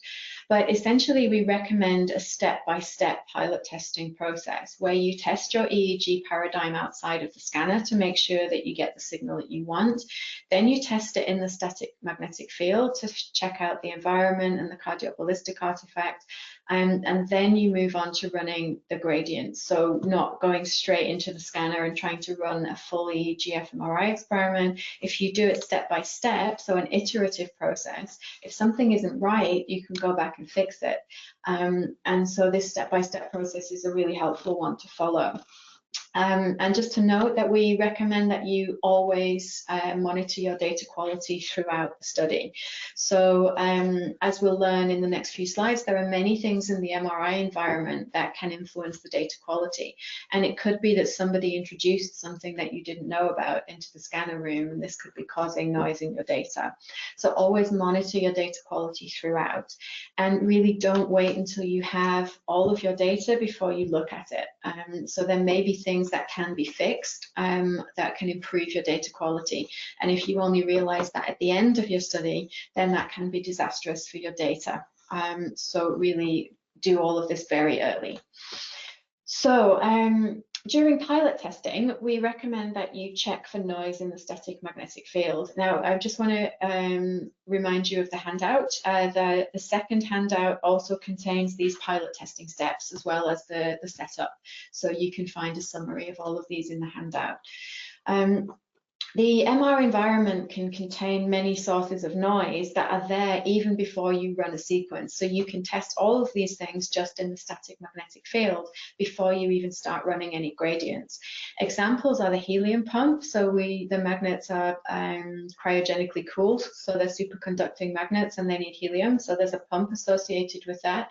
But essentially, we recommend a step-by-step pilot testing process where you test your EEG paradigm outside of the scanner to make sure that you get the signal that you want. Then you test it in the static magnetic field to check out the environment and the cardioballistic artifact. And then you move on to running the gradients. So not going straight into the scanner and trying to run a full EEG-fMRI experiment. If you do it step by step, so an iterative process, if something isn't right, you can go back and fix it. And so this step-by-step process is a really helpful one to follow. And just to note that we recommend that you always monitor your data quality throughout the study. So as we'll learn in the next few slides, there are many things in the MRI environment that can influence the data quality. And it could be that somebody introduced something that you didn't know about into the scanner room, and this could be causing noise in your data. So always monitor your data quality throughout. And really don't wait until you have all of your data before you look at it. So there may be things that can be fixed that can improve your data quality. And if you only realize that at the end of your study, then that can be disastrous for your data. So really do all of this very early. So during pilot testing, we recommend that you check for noise in the static magnetic field. Now, I just want to remind you of the handout. The second handout also contains these pilot testing steps as well as the setup. So you can find a summary of all of these in the handout. The MR environment can contain many sources of noise that are there even before you run a sequence. So you can test all of these things just in the static magnetic field before you even start running any gradients. Examples are the helium pump. So the magnets are cryogenically cooled. So they're superconducting magnets and they need helium. So there's a pump associated with that.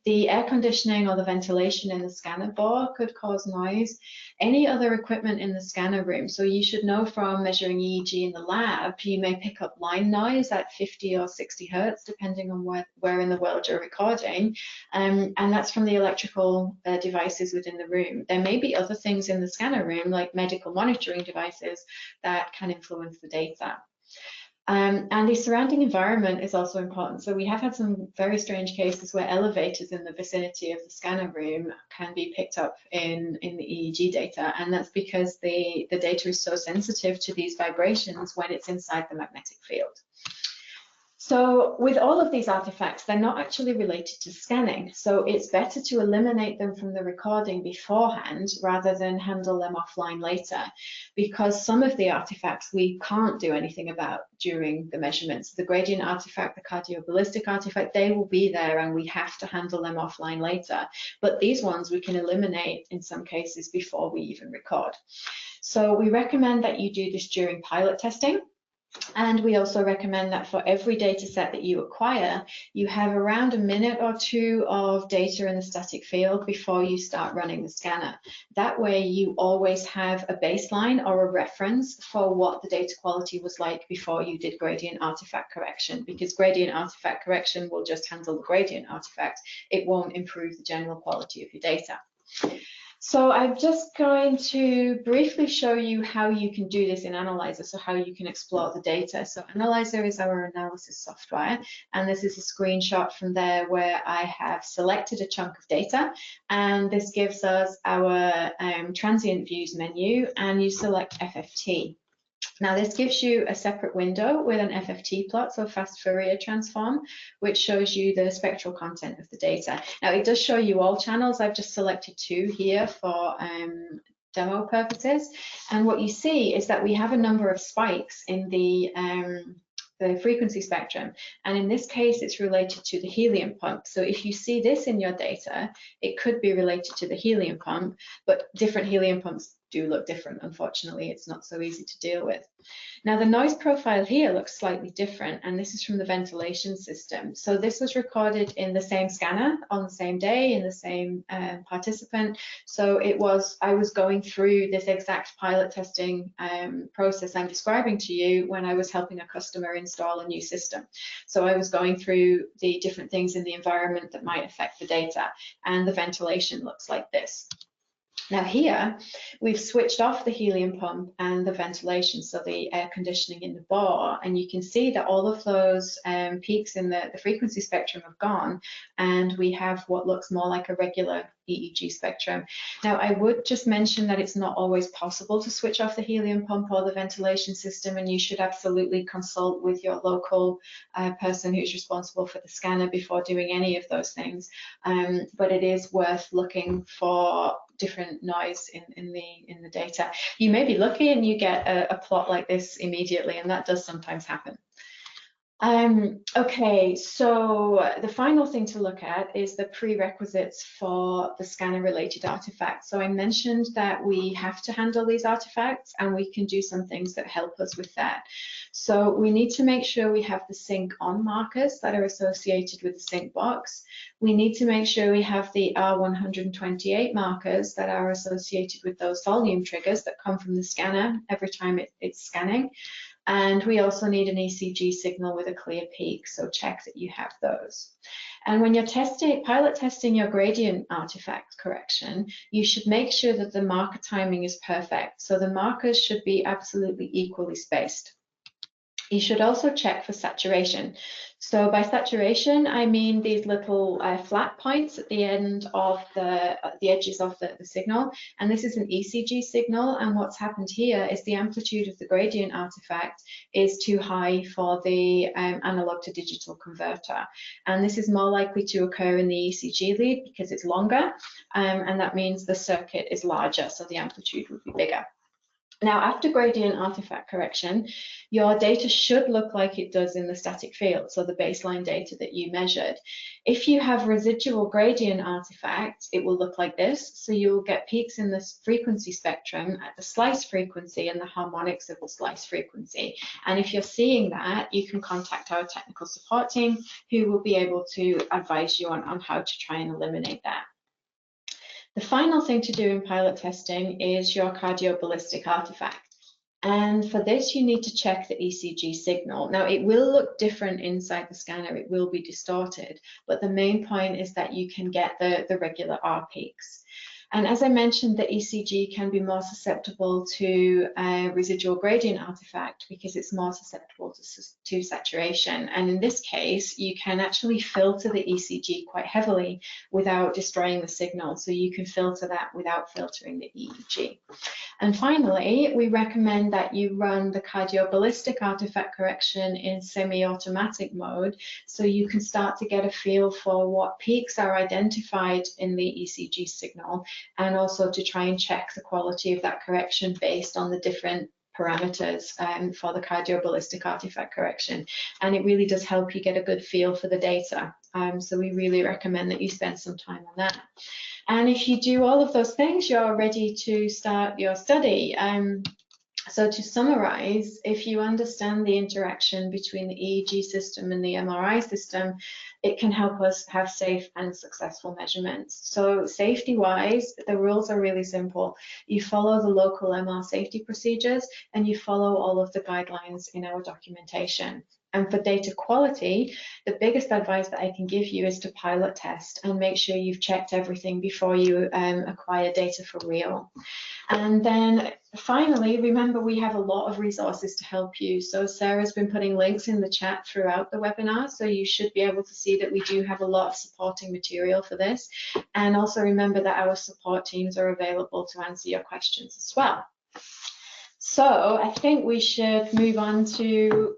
The air conditioning or the ventilation in the scanner bore could cause noise. Any other equipment in the scanner room, so you should know from measuring EEG in the lab, you may pick up line noise at 50 or 60 hertz, depending on where in the world you're recording, and that's from the electrical devices within the room. There may be other things in the scanner room, like medical monitoring devices, that can influence the data. And the surrounding environment is also important. So we have had some very strange cases where elevators in the vicinity of the scanner room can be picked up in the EEG data. And that's because the data is so sensitive to these vibrations when it's inside the magnetic field. So with all of these artifacts, they're not actually related to scanning. So it's better to eliminate them from the recording beforehand rather than handle them offline later, because some of the artifacts we can't do anything about during the measurements. The gradient artifact, the cardioballistic artifact, they will be there and we have to handle them offline later. But these ones we can eliminate in some cases before we even record. So we recommend that you do this during pilot testing. And we also recommend that for every data set that you acquire, you have around a minute or two of data in the static field before you start running the scanner. That way you always have a baseline or a reference for what the data quality was like before you did gradient artifact correction, because gradient artifact correction will just handle the gradient artifact. It won't improve the general quality of your data. So I'm just going to briefly show you how you can do this in Analyzer, so how you can explore the data. So Analyzer is our analysis software, and this is a screenshot from there where I have selected a chunk of data, and this gives us our transient views menu, and you select FFT. Now this gives you a separate window with an FFT plot, so fast Fourier transform, which shows you the spectral content of the data. Now it does show you all channels. I've just selected 2 here for demo purposes. And what you see is that we have a number of spikes in the frequency spectrum. And in this case, it's related to the helium pump. So if you see this in your data, it could be related to the helium pump, but different helium pumps do look different. Unfortunately, it's not so easy to deal with. Now the noise profile here looks slightly different, and this is from the ventilation system. So this was recorded in the same scanner on the same day in the same participant. So I was going through this exact pilot testing process I'm describing to you when I was helping a customer install a new system. So I was going through the different things in the environment that might affect the data, and the ventilation looks like this. Now here, we've switched off the helium pump and the ventilation, so the air conditioning in the bore, and you can see that all of those peaks in the frequency spectrum have gone, and we have what looks more like a regular EEG spectrum. Now, I would just mention that it's not always possible to switch off the helium pump or the ventilation system, and you should absolutely consult with your local person who's responsible for the scanner before doing any of those things. But it is worth looking for different noise in the data. You may be lucky and you get a plot like this immediately, and that does sometimes happen. Okay, so the final thing to look at is the prerequisites for the scanner related artifacts. So I mentioned that we have to handle these artifacts, and we can do some things that help us with that. So we need to make sure we have the sync on markers that are associated with the sync box. We need to make sure we have the R128 markers that are associated with those volume triggers that come from the scanner every time it's scanning. And we also need an ECG signal with a clear peak, so check that you have those. And when you're pilot testing your gradient artifact correction, you should make sure that the marker timing is perfect. So the markers should be absolutely equally spaced. You should also check for saturation. So by saturation, I mean these little flat points at the end of the edges of the signal. And this is an ECG signal. And what's happened here is the amplitude of the gradient artifact is too high for the analog to digital converter. And this is more likely to occur in the ECG lead because it's longer. And that means the circuit is larger, so the amplitude would be bigger. Now, after gradient artifact correction, your data should look like it does in the static field, so the baseline data that you measured. If you have residual gradient artifacts, it will look like this. So you'll get peaks in the frequency spectrum at the slice frequency and the harmonics of the slice frequency. And if you're seeing that, you can contact our technical support team, who will be able to advise you on how to try and eliminate that. The final thing to do in pilot testing is your cardioballistic artifact. And for this, you need to check the ECG signal. Now, it will look different inside the scanner. It will be distorted, but the main point is that you can get the regular R peaks. And as I mentioned, the ECG can be more susceptible to residual gradient artifact because it's more susceptible to saturation. And in this case, you can actually filter the ECG quite heavily without destroying the signal. So you can filter that without filtering the EEG. And finally, we recommend that you run the cardioballistic artifact correction in semi-automatic mode, so you can start to get a feel for what peaks are identified in the ECG signal, and also to try and check the quality of that correction based on the different parameters for the cardioballistic artifact correction. And it really does help you get a good feel for the data. So we really recommend that you spend some time on that. And if you do all of those things, you're ready to start your study. So to summarize, if you understand the interaction between the EEG system and the MRI system, it can help us have safe and successful measurements. So safety-wise, the rules are really simple. You follow the local MR safety procedures and you follow all of the guidelines in our documentation. And for data quality, the biggest advice that I can give you is to pilot test and make sure you've checked everything before you acquire data for real. And then finally, remember we have a lot of resources to help you. So Sarah's been putting links in the chat throughout the webinar, so you should be able to see that we do have a lot of supporting material for this. And also remember that our support teams are available to answer your questions as well. So I think we should move on to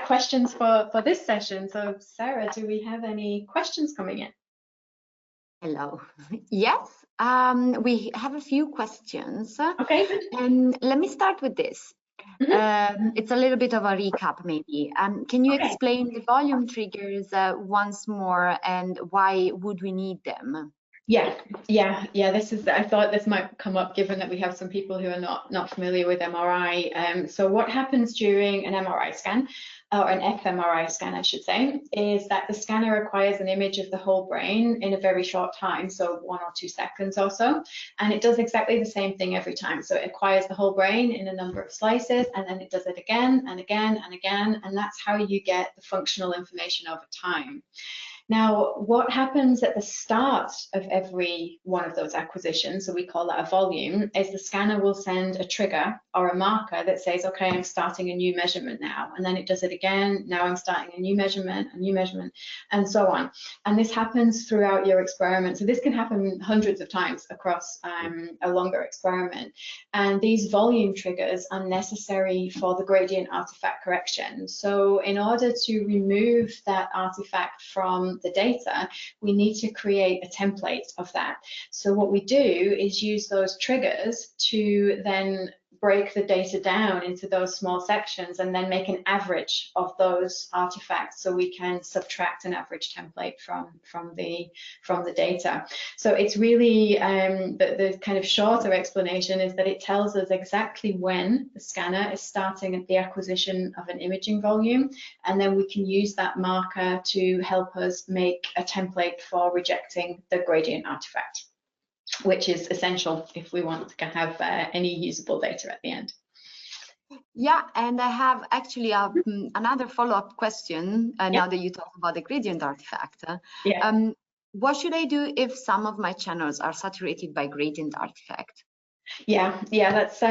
questions for this session. So Sarah, do we have any questions coming in? Hello. Yes, we have a few questions. Okay. And let me start with this. It's a little bit of a recap, maybe. Can you explain the volume triggers once more, and why would we need them? Yeah. This is. I thought this might come up, given that we have some people who are not familiar with MRI. So what happens during an MRI scan, or an fMRI scan, I should say, is that the scanner acquires an image of the whole brain in a very short time, so 1 or 2 seconds or so, and it does exactly the same thing every time. So it acquires the whole brain in a number of slices, and then it does it again and again and again, and that's how you get the functional information over time. Now, what happens at the start of every one of those acquisitions, so we call that a volume, is the scanner will send a trigger or a marker that says, okay, I'm starting a new measurement now. And then it does it again. Now I'm starting a new measurement, and so on. And this happens throughout your experiment. So this can happen hundreds of times across a longer experiment. And these volume triggers are necessary for the gradient artifact correction. So in order to remove that artifact from the data, we need to create a template of that. So what we do is use those triggers to then break the data down into those small sections and then make an average of those artifacts, so we can subtract an average template from the data. So it's really the kind of shorter explanation is that it tells us exactly when the scanner is starting at the acquisition of an imaging volume, and then we can use that marker to help us make a template for rejecting the gradient artifact, which is essential if we want to have any usable data at the end. Yeah, and I have actually another follow-up question now that you talk about the gradient artifact. What should I do if some of my channels are saturated by gradient artifact? Yeah, that's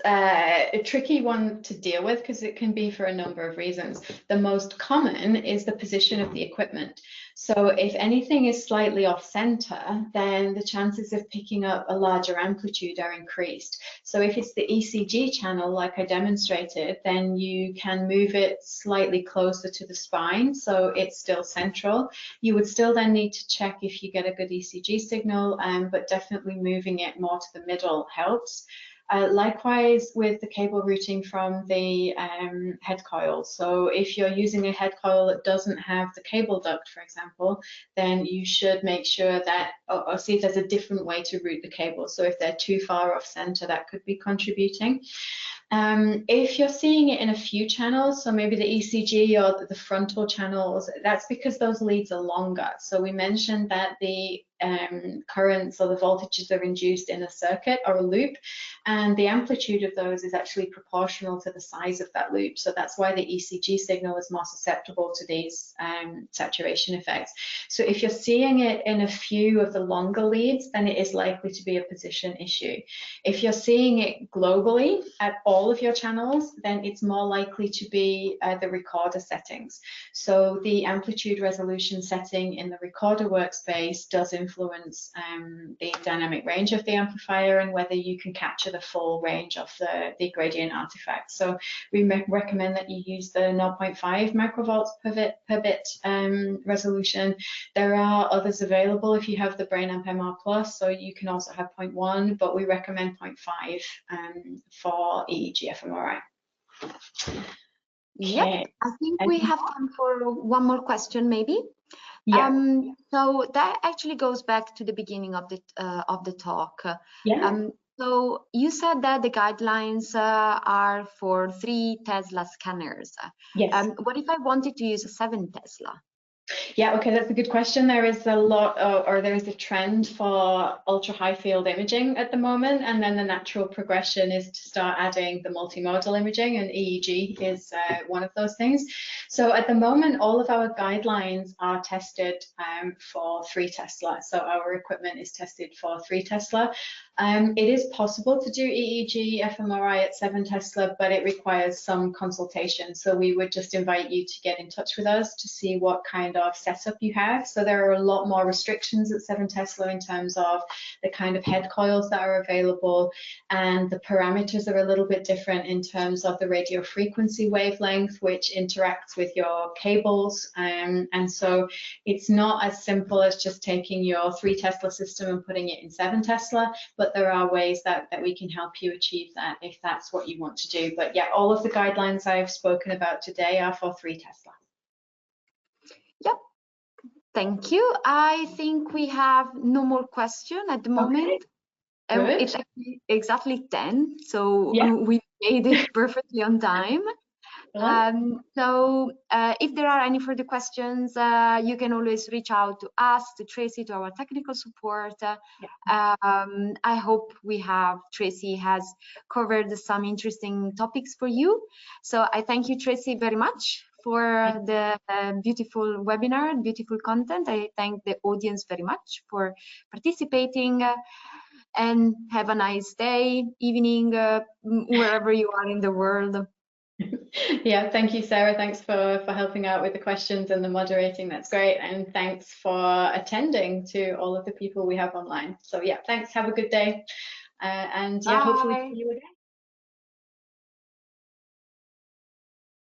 a tricky one to deal with, because it can be for a number of reasons. The most common is the position of the equipment. So if anything is slightly off center, then the chances of picking up a larger amplitude are increased. So if it's the ECG channel, like I demonstrated, then you can move it slightly closer to the spine, so it's still central. You would still then need to check if you get a good ECG signal, but definitely moving it more to the middle helps. Likewise with the cable routing from the head coil. So if you're using a head coil that doesn't have the cable duct, for example, then you should make sure that, or see if there's a different way to route the cable. So if they're too far off center, that could be contributing. If you're seeing it in a few channels, so maybe the ECG or the frontal channels, that's because those leads are longer. So we mentioned that the currents or the voltages are induced in a circuit or a loop, and the amplitude of those is actually proportional to the size of that loop. So that's why the ECG signal is more susceptible to these saturation effects. So if you're seeing it in a few of the longer leads, then it is likely to be a position issue. If you're seeing it globally at all of your channels, then it's more likely to be the recorder settings. So the amplitude resolution setting in the recorder workspace does influence the dynamic range of the amplifier and whether you can capture the full range of the gradient artifact. So we recommend that you use the 0.5 microvolts per bit resolution. There are others available if you have the BrainAmp MR Plus, so you can also have 0.1, but we recommend 0.5 for EEG-fMRI. Yep, I think we have time for one more question, maybe. Yeah. So that actually goes back to the beginning of the talk. Yeah. So you said that the guidelines are for 3 Tesla scanners. Yes. What if I wanted to use a 7 Tesla? Yeah, okay, that's a good question. There is a lot of, or there is a trend for ultra high field imaging at the moment, and then the natural progression is to start adding the multimodal imaging, and EEG is one of those things. So at the moment, all of our guidelines are tested for 3 Tesla. So our equipment is tested for 3 Tesla. It is possible to do EEG-fMRI at 7 Tesla, but it requires some consultation. So we would just invite you to get in touch with us to see what kind of setup you have. So there are a lot more restrictions at 7 Tesla in terms of the kind of head coils that are available, and the parameters are a little bit different in terms of the radio frequency wavelength, which interacts with your cables. And so it's not as simple as just taking your 3 Tesla system and putting it in 7 Tesla, but there are ways that we can help you achieve that if that's what you want to do. But yeah, all of the guidelines I've spoken about today are for 3 Tesla. Yep. Thank you. I think we have no more question at the moment. Okay, It's actually exactly 10, so yeah. we made it perfectly on time. So if there are any further questions, you can always reach out to us, to Tracy, to our technical support. I hope Tracy has covered some interesting topics for you. So I thank you, Tracy, very much for the beautiful webinar, beautiful content. I thank the audience very much for participating. And have a nice day, evening, wherever you are in the world. Yeah, thank you, Sarah. Thanks for helping out with the questions and the moderating. That's great. And thanks for attending to all of the people we have online. So yeah, thanks. Have a good day. And yeah, hopefully see you again.